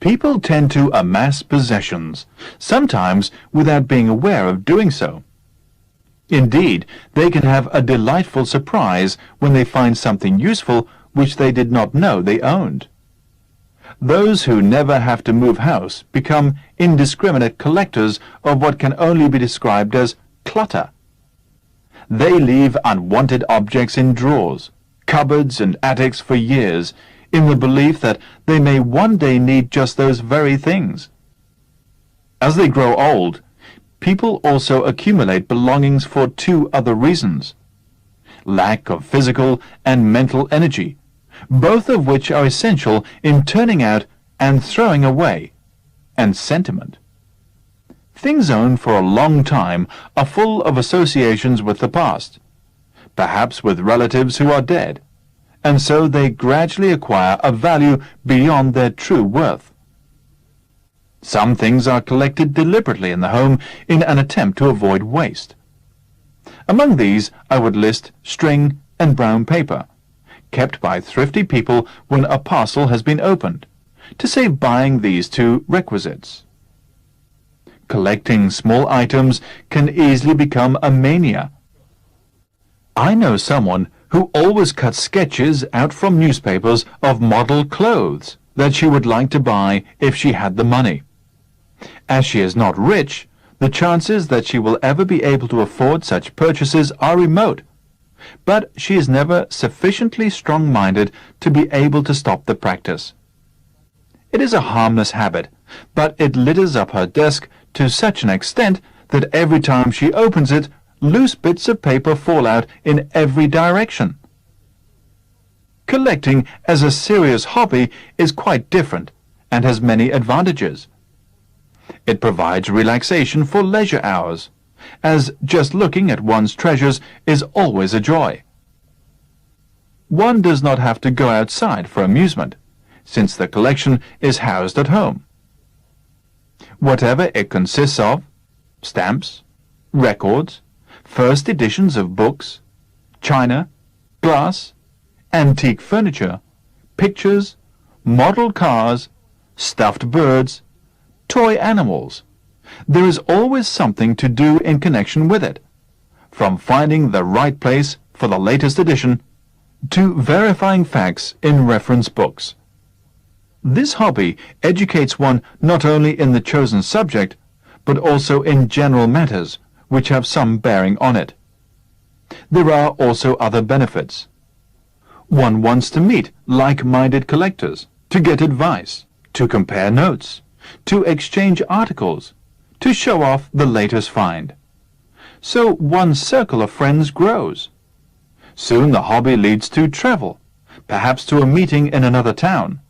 People tend to amass possessions, sometimes without being aware of doing so. Indeed, they can have a delightful surprise when they find something useful which they did not know they owned. Those who never have to move house become indiscriminate collectors of what can only be described as clutter. They leave unwanted objects in drawers, cupboards and attics for years, in the belief that they may one day need just those very things. As they grow old, people also accumulate belongings for two other reasons: lack of physical and mental energy, both of which are essential in turning out and throwing away, and sentiment. Things owned for a long time are full of associations with the past, perhaps with relatives who are dead, and so they gradually acquire a value beyond their true worth. Some things are collected deliberately in the home in an attempt to avoid waste. Among these I would list string and brown paper, kept by thrifty people when a parcel has been opened, to save buying these two requisites. Collecting small items can easily become a mania. I know someone who always cuts sketches out from newspapers of model clothes that she would like to buy if she had the money. As she is not rich, the chances that she will ever be able to afford such purchases are remote, but she is never sufficiently strong-minded to be able to stop the practice. It is a harmless habit, but it litters up her desk to such an extent that every time she opens it, loose bits of paper fall out in every direction. Collecting as a serious hobby is quite different and has many advantages. It provides relaxation for leisure hours, as just looking at one's treasures is always a joy. One does not have to go outside for amusement, since the collection is housed at home. Whatever it consists of, stamps, records, first editions of books, china, glass, antique furniture, pictures, model cars, stuffed birds, toy animals, there is always something to do in connection with it, from finding the right place for the latest edition to verifying facts in reference books. This hobby educates one not only in the chosen subject, but also in general matters which have some bearing on it. There are also other benefits. One wants to meet like-minded collectors, to get advice, to compare notes, to exchange articles, to show off the latest find. So one's circle of friends grows. Soon the hobby leads to travel, perhaps to a meeting in another town,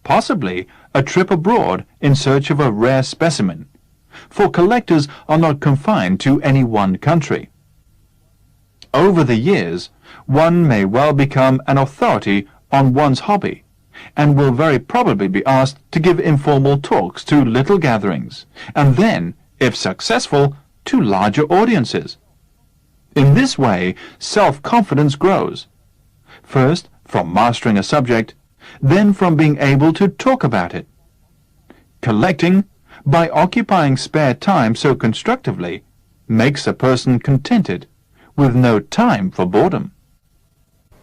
possibly a trip abroad in search of a rare specimen, for collectors are not confined to any one country. Over the years, one may well become an authority on one's hobby, and will very probably be asked to give informal talks to little gatherings, and then, if successful, to larger audiences. In this way, self-confidence grows, first from mastering a subject, then from being able to talk about it. Collecting, by occupying spare time so constructively, makes a person contented, with no time for boredom.